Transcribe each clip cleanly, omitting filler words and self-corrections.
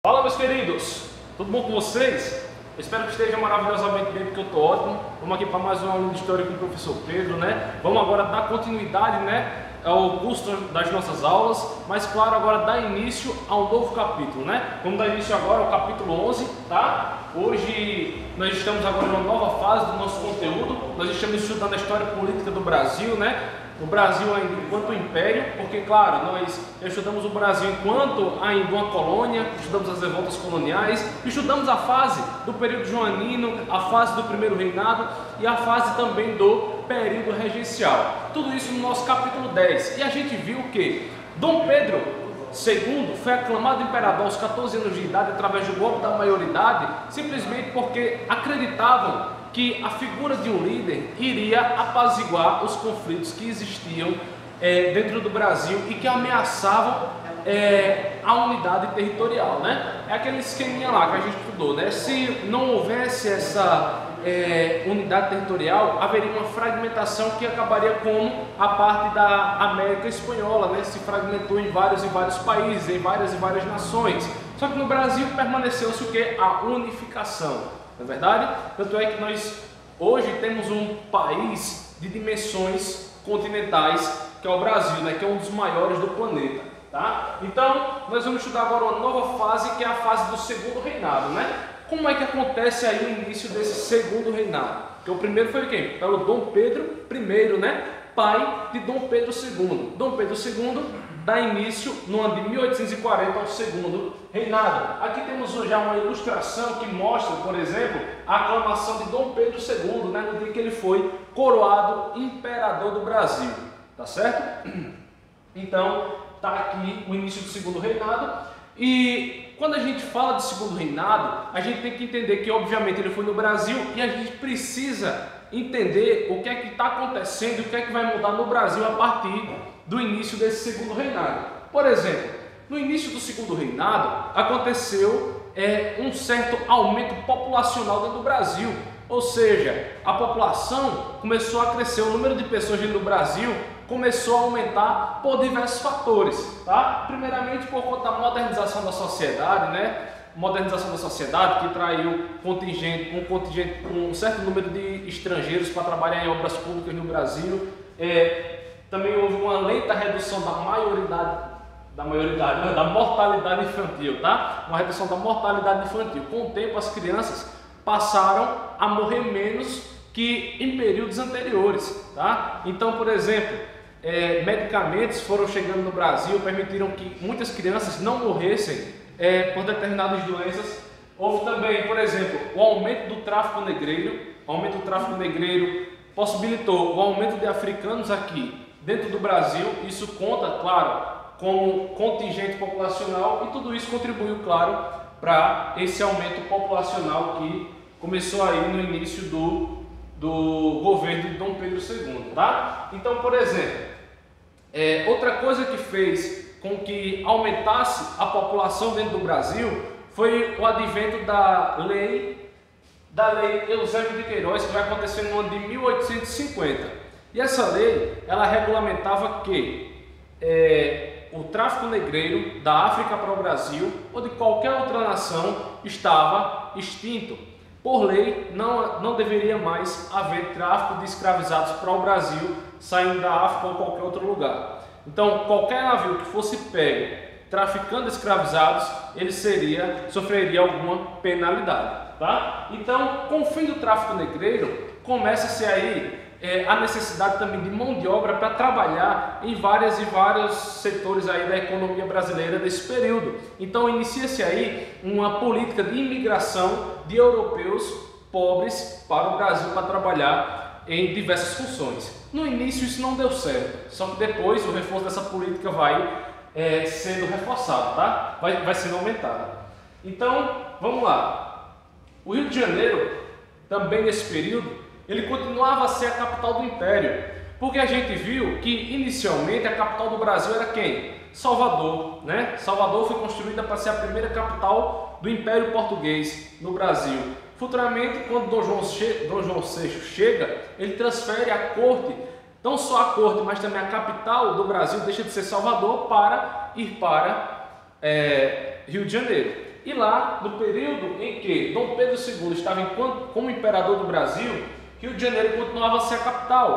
Fala, meus queridos, tudo bom com vocês? Eu espero que esteja maravilhosamente bem, porque eu estou ótimo. Vamos aqui para mais uma aula de História com o professor Pedro, né? Vamos agora dar continuidade, né, ao curso das nossas aulas, mas claro, agora dar início a um novo capítulo, né? Vamos dar início agora ao capítulo 11, tá? Hoje nós estamos agora numa nova fase do nosso conteúdo. Nós estamos estudando a história política do Brasil, né? O Brasil ainda enquanto império, porque claro, nós estudamos o Brasil enquanto ainda uma colônia, estudamos as revoltas coloniais, estudamos a fase do período joanino, a fase do primeiro reinado e a fase também do período regencial. Tudo isso no nosso capítulo 10. E a gente viu que Dom Pedro II foi aclamado imperador aos 14 anos de idade através do golpe da maioridade, simplesmente porque acreditavam que a figura de um líder iria apaziguar os conflitos que existiam dentro do Brasil e que ameaçavam a unidade territorial, né? É aquele esqueminha lá que a gente estudou, né? Se não houvesse essa unidade territorial, haveria uma fragmentação que acabaria como a parte da América Espanhola, né? Se fragmentou em vários e vários países, em várias e várias nações. Só que no Brasil permaneceu-se o que? A unificação. Não é verdade? Tanto é que nós hoje temos um país de dimensões continentais, que é o Brasil, né? Que é um dos maiores do planeta, tá? Então, nós vamos estudar agora uma nova fase, que é a fase do segundo reinado, né? Como é que acontece aí o início desse segundo reinado? Porque o primeiro foi quem? Pelo Dom Pedro I, né? Pai de Dom Pedro II. Dom Pedro II dá início no ano de 1840 ao segundo reinado. Aqui temos já uma ilustração que mostra, por exemplo, a aclamação de Dom Pedro II, né, no dia que ele foi coroado imperador do Brasil, tá certo? Então, tá aqui o início do segundo reinado. E quando a gente fala de segundo reinado, a gente tem que entender que, obviamente, ele foi no Brasil e a gente precisa entender o que é que está acontecendo e o que é que vai mudar no Brasil a partir do início desse segundo reinado. Por exemplo, no início do segundo reinado aconteceu um certo aumento populacional dentro do Brasil, ou seja, a população começou a crescer, o número de pessoas dentro do Brasil começou a aumentar por diversos fatores, tá? Primeiramente por conta da modernização da sociedade, né? Modernização da sociedade que traiu um certo número de estrangeiros para trabalhar em obras públicas no Brasil. Também houve uma lenta redução da mortalidade infantil, tá? Uma redução da mortalidade infantil. Com o tempo, as crianças passaram a morrer menos que em períodos anteriores, tá? Então, por exemplo, medicamentos foram chegando no Brasil, permitiram que muitas crianças não morressem por determinadas doenças. Houve também, por exemplo, o aumento do tráfico negreiro. O aumento do tráfico negreiro possibilitou o aumento de africanos aqui dentro do Brasil. Isso conta, claro, como contingente populacional, e tudo isso contribuiu, claro, para esse aumento populacional que começou aí no início do governo de Dom Pedro II, tá? Então, por exemplo, outra coisa que fez com que aumentasse a população dentro do Brasil foi o advento da lei Eusébio de Queiroz, que vai acontecer no ano de 1850. E essa lei, ela regulamentava que o tráfico negreiro da África para o Brasil ou de qualquer outra nação estava extinto. Por lei, não deveria mais haver tráfico de escravizados para o Brasil, saindo da África ou qualquer outro lugar. Então, qualquer navio que fosse pego traficando escravizados, ele sofreria alguma penalidade, tá? Então, com o fim do tráfico negreiro, começa-se aí a necessidade também de mão de obra para trabalhar em vários setores aí da economia brasileira desse período. Então inicia-se aí uma política de imigração de europeus pobres para o Brasil para trabalhar em diversas funções. No início isso não deu certo, só que depois o reforço dessa política vai sendo reforçado, tá? Vai sendo aumentado. Então, vamos lá. O Rio de Janeiro, também nesse período, ele continuava a ser a capital do Império, porque a gente viu que inicialmente a capital do Brasil era quem? Salvador, né? Salvador foi construída para ser a primeira capital do Império Português no Brasil. Futuramente, quando Dom João VI chega, ele transfere a corte, não só a corte, mas também a capital do Brasil deixa de ser Salvador para ir para Rio de Janeiro. E lá, no período em que Dom Pedro II estava como imperador do Brasil, Rio de Janeiro continuava a ser a capital.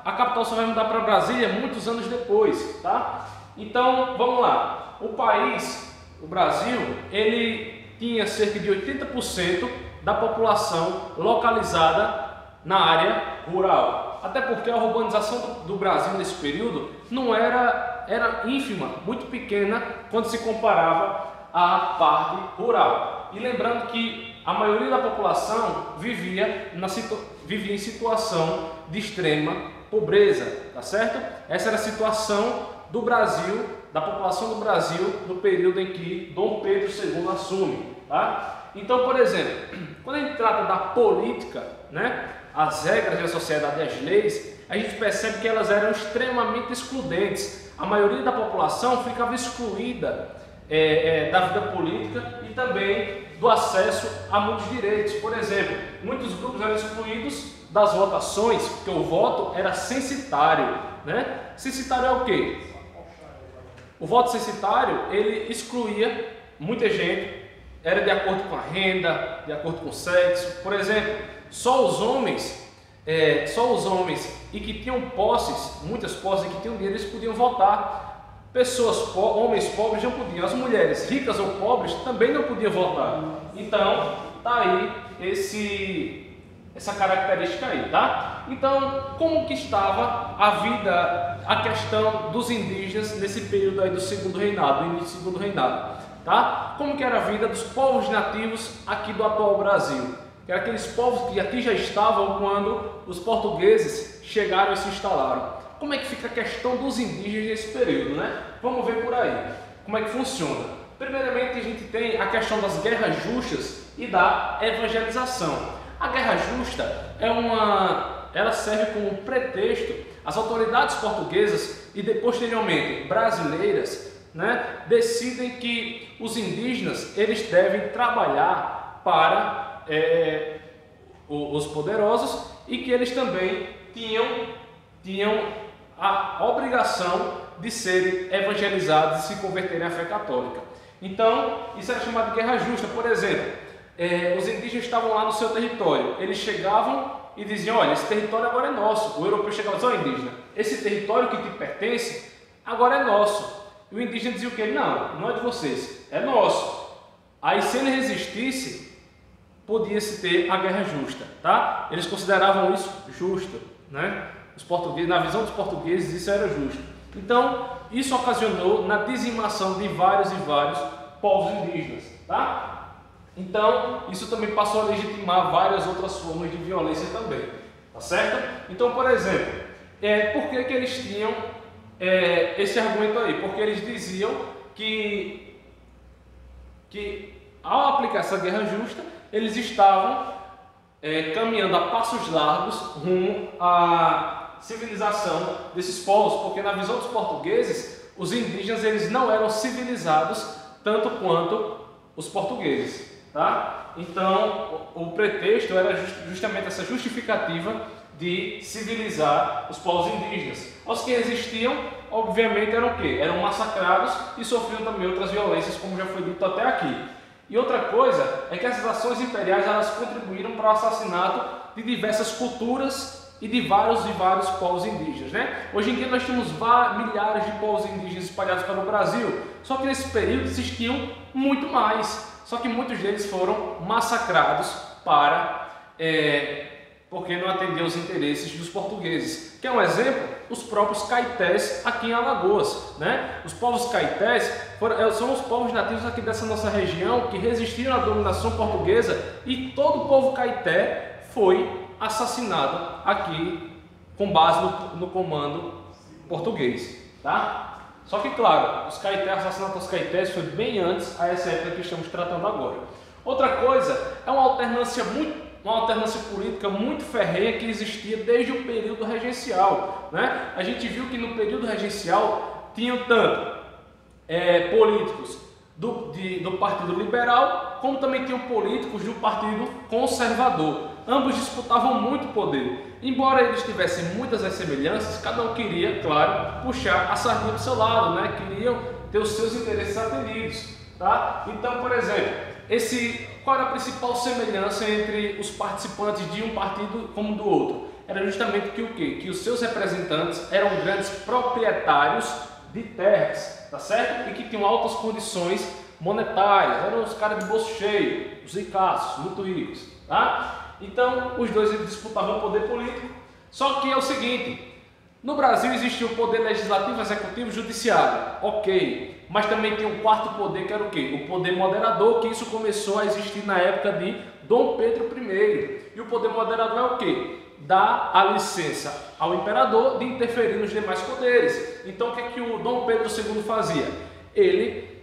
A capital só vai mudar para Brasília muitos anos depois, tá? Então, vamos lá. O Brasil, ele tinha cerca de 80% da população localizada na área rural. Até porque a urbanização do Brasil nesse período não era ínfima, muito pequena quando se comparava à parte rural. E lembrando que a maioria da população vivia em situação de extrema pobreza, tá certo? Essa era a situação do Brasil, da população do Brasil no período em que Dom Pedro II assume, tá? Então, por exemplo, quando a gente trata da política, né, as regras da sociedade e as leis, a gente percebe que elas eram extremamente excludentes. A maioria da população ficava excluída da vida política e também do acesso a muitos direitos. Por exemplo, muitos grupos eram excluídos das votações, porque o voto era censitário, né? Censitário é o quê? O voto censitário, ele excluía muita gente, era de acordo com a renda, de acordo com o sexo. Por exemplo, só os homens e que tinham posses, muitas posses e que tinham dinheiro, eles podiam votar. Homens pobres não podiam, as mulheres ricas ou pobres também não podiam votar. Então, tá aí essa característica aí, tá? Então, como que estava a questão dos indígenas nesse período aí do segundo reinado, do início do segundo reinado, tá? Como que era a vida dos povos nativos aqui do atual Brasil? Que eram aqueles povos que aqui já estavam quando os portugueses chegaram e se instalaram. Como é que fica a questão dos indígenas nesse período, né? Vamos ver por aí, como é que funciona. Primeiramente, a gente tem a questão das guerras justas e da evangelização. A guerra justa ela serve como pretexto. As autoridades portuguesas e posteriormente brasileiras, né, decidem que os indígenas eles devem trabalhar para os poderosos e que eles também tinham a obrigação de serem evangelizados e se converterem à fé católica. Então, isso era chamado de guerra justa. Por exemplo, os indígenas estavam lá no seu território, eles chegavam e diziam: olha, esse território agora é nosso. O europeu chegava e dizia: ó, indígena, esse território que te pertence agora é nosso. E o indígena dizia o quê? Não é de vocês, é nosso. Aí, se ele resistisse, podia-se ter a guerra justa, tá? Eles consideravam isso justo, né? Os portugueses, na visão dos portugueses, isso era justo. Então, isso ocasionou na dizimação de vários e vários povos indígenas, tá? Então, isso também passou a legitimar várias outras formas de violência também, tá certo? Então, por exemplo, por que eles tinham esse argumento aí? Porque eles diziam que ao aplicar essa guerra justa, eles estavam caminhando a passos largos rumo à civilização desses povos, porque na visão dos portugueses, os indígenas eles não eram civilizados tanto quanto os portugueses, tá? Então, o pretexto era justamente essa justificativa de civilizar os povos indígenas. Os que resistiam, obviamente, eram o quê? Eram massacrados e sofriam também outras violências, como já foi dito até aqui. E outra coisa é que essas ações imperiais elas contribuíram para o assassinato de diversas culturas e de vários povos indígenas, né? Hoje em dia nós temos milhares de povos indígenas espalhados pelo Brasil, só que nesse período existiam muito mais, só que muitos deles foram massacrados porque não atendiam os interesses dos portugueses. Quer um exemplo? Os próprios caetés aqui em Alagoas, né? Os povos caetés são os povos nativos aqui dessa nossa região que resistiram à dominação portuguesa e todo o povo caeté foi assassinado aqui com base no comando português, tá? Só que, claro, o assassinato dos caetés foi bem antes a essa época que estamos tratando agora. Outra coisa é uma alternância política muito ferrenha que existia desde o período regencial, né? A gente viu que no período regencial tinham tanto políticos do Partido Liberal, como também tinham políticos do Partido Conservador. Ambos disputavam muito poder. Embora eles tivessem muitas semelhanças, cada um queria, claro, puxar a sardinha do seu lado, né? Queriam ter os seus interesses atendidos. tá? Então, por exemplo, qual era a principal semelhança entre os participantes de um partido como do outro? Era justamente que o quê? Que os seus representantes eram grandes proprietários de terras, tá certo? E que tinham altas condições monetárias, eram os caras de bolso cheio, os ricaços, muito ricos, tá? Então, os dois disputavam o poder político, só que é o seguinte, no Brasil existia o poder legislativo, executivo e judiciário, ok, mas também tinha um quarto poder que era o quê? O poder moderador, que isso começou a existir na época de Dom Pedro I. E o poder moderador é o quê? Dá a licença ao imperador de interferir nos demais poderes. Então o que é que o Dom Pedro II fazia? Ele,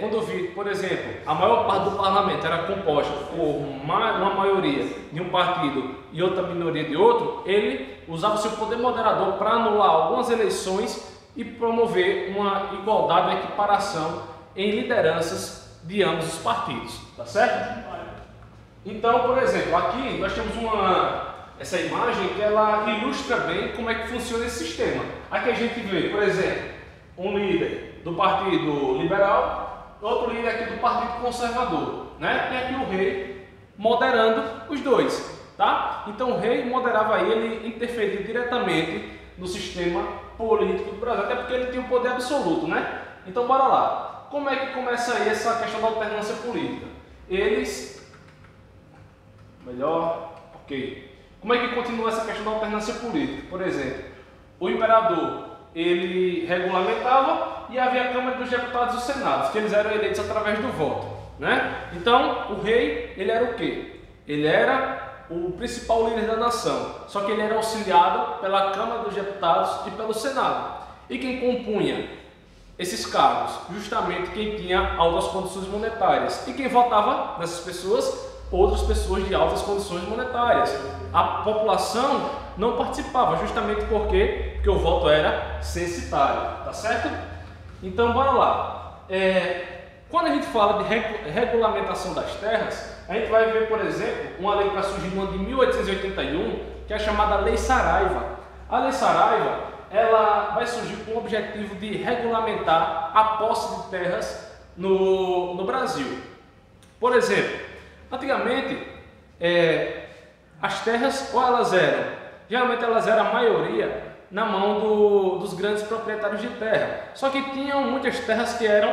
quando vi, por exemplo, a maior parte do parlamento era composta por uma maioria de um partido e outra minoria de outro, ele usava o seu poder moderador para anular algumas eleições e promover uma igualdade, uma equiparação em lideranças de ambos os partidos, tá certo? Então, por exemplo, aqui nós temos essa imagem que ela ilustra bem como é que funciona esse sistema. Aqui a gente vê, por exemplo, um líder do Partido Liberal, outro líder aqui do Partido Conservador, né? E aqui o rei moderando os dois, tá? Então o rei moderava ele, interferia diretamente no sistema político do Brasil, até porque ele tinha o poder absoluto, né? Então bora lá. Como é que começa aí essa questão da alternância política? Como é que continua essa questão da alternância política? Por exemplo, o imperador, ele regulamentava e havia a Câmara dos Deputados e o Senado, que eles eram eleitos através do voto, né? Então, o rei, ele era o quê? Ele era o principal líder da nação, só que ele era auxiliado pela Câmara dos Deputados e pelo Senado. E quem compunha esses cargos? Justamente quem tinha altas condições monetárias. E quem votava nessas pessoas? Outras pessoas de altas condições monetárias. A população não participava, justamente porque o voto era censitário, tá certo? Então, bora lá. Quando a gente fala de regulamentação das terras, a gente vai ver, por exemplo, uma lei que vai surgir no ano de 1881, que é a chamada Lei Saraiva. A Lei Saraiva, ela vai surgir com o objetivo de regulamentar a posse de terras no Brasil. Por exemplo, antigamente, as terras, geralmente elas eram a maioria na mão dos grandes proprietários de terra. Só que tinham muitas terras que eram,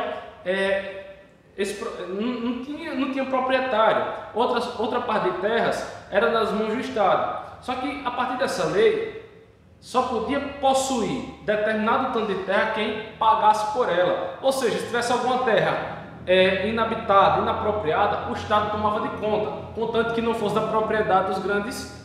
não tinha proprietário. Outra parte de terras era nas mãos do Estado. Só que a partir dessa lei, só podia possuir determinado tanto de terra quem pagasse por ela. Ou seja, se tivesse alguma terra inabitada, inapropriada, o Estado tomava de conta, contanto que não fosse da propriedade dos grandes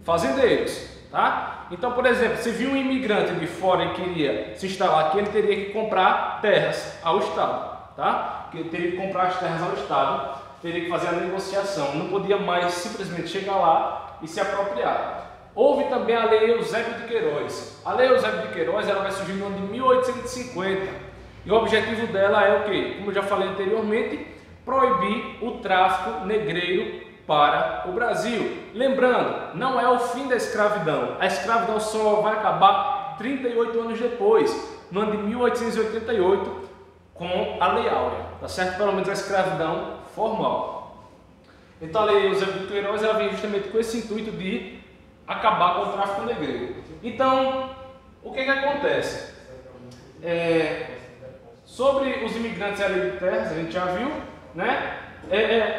fazendeiros, tá? Então, por exemplo, se viu um imigrante de fora e queria se instalar aqui, ele teria que comprar terras ao Estado, tá? Ele teria que comprar as terras ao Estado, teria que fazer a negociação, não podia mais simplesmente chegar lá e se apropriar. Houve também a Lei Eusébio de Queiroz. A Lei Eusébio de Queiroz, ela vai surgir no ano de 1850. E o objetivo dela é o quê? Como eu já falei anteriormente, proibir o tráfico negreiro para o Brasil. Lembrando, não é o fim da escravidão. A escravidão só vai acabar 38 anos depois, no ano de 1888, com a Lei Áurea, tá certo? Pelo menos a escravidão formal. Então a Lei Eusébio de Queiroz, ela vem justamente com esse intuito de acabar com o tráfico negreiro. Então, o que acontece? Sobre os imigrantes e a lei de terras, a gente já viu, né?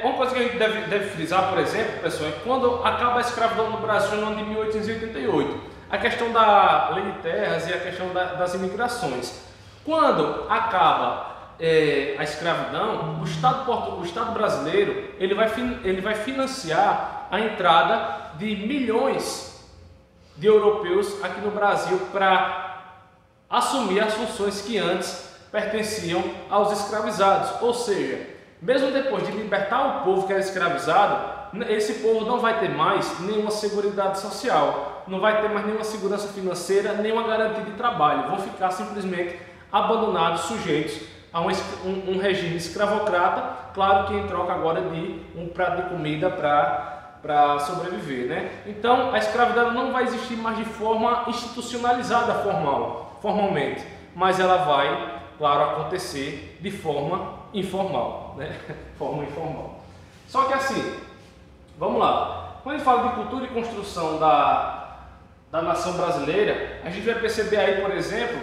Uma coisa que a gente deve frisar, por exemplo, pessoal, é quando acaba a escravidão no Brasil no ano de 1888, a questão da lei de terras e a questão das imigrações. Quando acaba a escravidão, o Estado brasileiro ele vai financiar a entrada de milhões de europeus aqui no Brasil para assumir as funções que antes pertenciam aos escravizados. Ou seja, mesmo depois de libertar o povo que era escravizado, esse povo não vai ter mais nenhuma seguridade social, não vai ter mais nenhuma segurança financeira, nenhuma garantia de trabalho, vão ficar simplesmente abandonados, sujeitos a um regime escravocrata, claro que em troca agora de um prato de comida para sobreviver, né? Então a escravidão não vai existir mais de forma institucionalizada formalmente, mas ela vai, claro, acontecer de forma informal, né? Forma informal. Só que assim, vamos lá. Quando a gente fala de cultura e construção da nação brasileira, a gente vai perceber aí, por exemplo,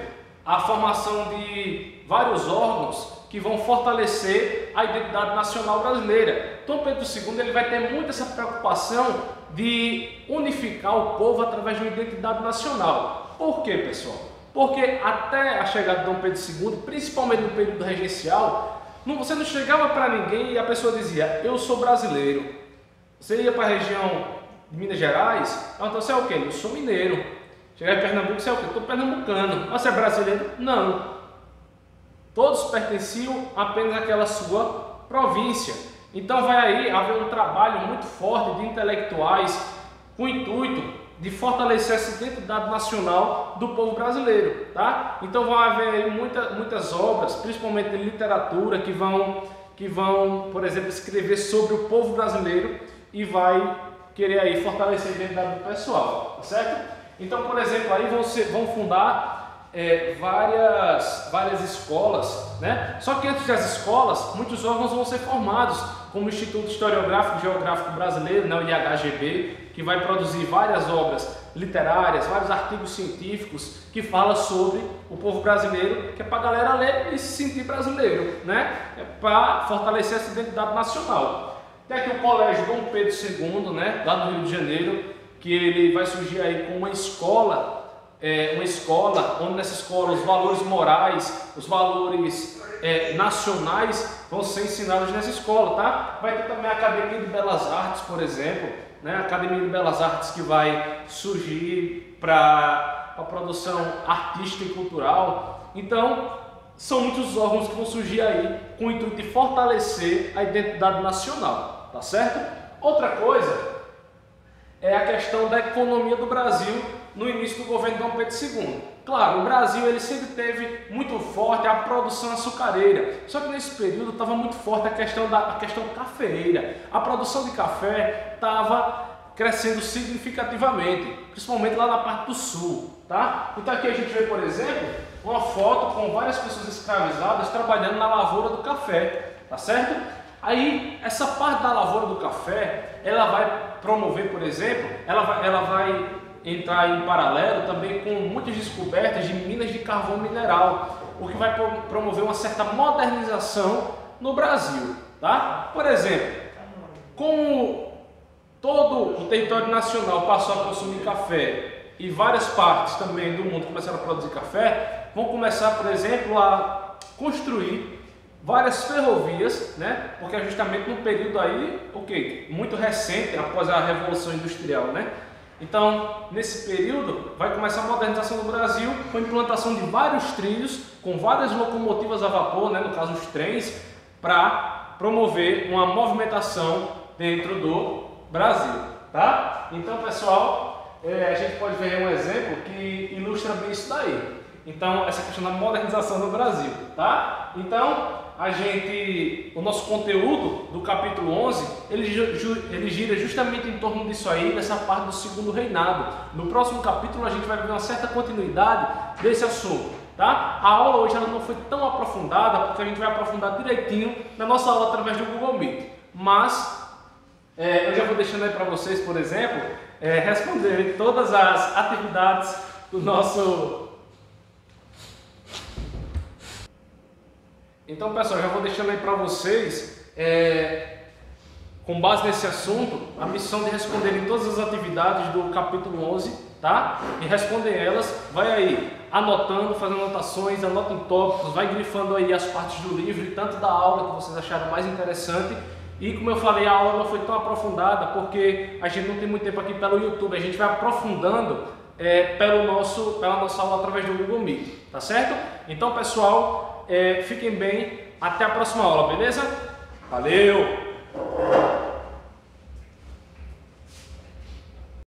a formação de vários órgãos que vão fortalecer a identidade nacional brasileira. Dom Pedro II ele vai ter muito essa preocupação de unificar o povo através de uma identidade nacional. Por quê, pessoal? Porque até a chegada de Dom Pedro II, principalmente no período regencial, você não chegava para ninguém e a pessoa dizia, eu sou brasileiro. Você ia para a região de Minas Gerais, então você é o quê? Eu sou mineiro. Chegar em Pernambuco, você é o quê? Eu estou pernambucano. Você é brasileiro? Não. Todos pertenciam apenas àquela sua província. Então vai aí haver um trabalho muito forte de intelectuais com o intuito de fortalecer essa identidade nacional do povo brasileiro, tá? Então vão haver aí muitas obras, principalmente de literatura, que vão, por exemplo, escrever sobre o povo brasileiro e vai querer aí fortalecer a identidade do pessoal, tá certo? Então, por exemplo, aí vão fundar várias escolas, né? Só que antes das escolas, muitos órgãos vão ser formados, como o Instituto Historiográfico e Geográfico Brasileiro, né, o IHGB, que vai produzir várias obras literárias, vários artigos científicos que falam sobre o povo brasileiro, que é para a galera ler e se sentir brasileiro, né? É para fortalecer essa identidade nacional. Tem aqui o Colégio Dom Pedro II, né, lá no Rio de Janeiro, que ele vai surgir aí com uma escola onde nessa escola os valores morais, os valores nacionais vão ser ensinados nessa escola, tá? Vai ter também a Academia de Belas Artes, por exemplo, né? A Academia de Belas Artes que vai surgir para a produção artística e cultural. Então, são muitos órgãos que vão surgir aí com o intuito de fortalecer a identidade nacional, tá certo? Outra coisa é a questão da economia do Brasil no início do governo de Dom Pedro II. Claro, o Brasil ele sempre teve muito forte a produção açucareira, só que nesse período estava muito forte a questão cafeeira. A produção de café estava crescendo significativamente, principalmente lá na parte do sul, tá? Então aqui a gente vê, por exemplo, uma foto com várias pessoas escravizadas trabalhando na lavoura do café, tá certo? Aí, essa parte da lavoura do café, ela vai promover, por exemplo, ela vai entrar em paralelo também com muitas descobertas de minas de carvão mineral, o que vai promover uma certa modernização no Brasil, tá? Por exemplo, como todo o território nacional passou a consumir café e várias partes também do mundo começaram a produzir café, vão começar, por exemplo, a construir várias ferrovias, né? Porque é justamente num período aí, muito recente, após a Revolução Industrial, né? Então, nesse período, vai começar a modernização do Brasil com a implantação de vários trilhos, com várias locomotivas a vapor, né? No caso os trens, para promover uma movimentação dentro do Brasil, tá? Então, pessoal, a gente pode ver um exemplo que ilustra bem isso daí. Então, essa questão da modernização do Brasil, tá? Então, o nosso conteúdo do capítulo 11, ele gira justamente em torno disso aí, dessa parte do segundo reinado. No próximo capítulo a gente vai ver uma certa continuidade desse assunto, tá? A aula hoje ela não foi tão aprofundada, porque a gente vai aprofundar direitinho na nossa aula através do Google Meet. Mas, eu já vou deixando aí para vocês, por exemplo, responder todas as atividades do nosso... Então, pessoal, já vou deixando aí para vocês, com base nesse assunto, a missão de responderem todas as atividades do capítulo 11, tá? E respondem elas, vai aí anotando, fazendo anotações, anotem tópicos, vai grifando aí as partes do livro e tanto da aula que vocês acharam mais interessante. E como eu falei, a aula não foi tão aprofundada porque a gente não tem muito tempo aqui pelo YouTube, a gente vai aprofundando pela nossa aula através do Google Meet, tá certo? Então, pessoal, fiquem bem, até a próxima aula, beleza? Valeu!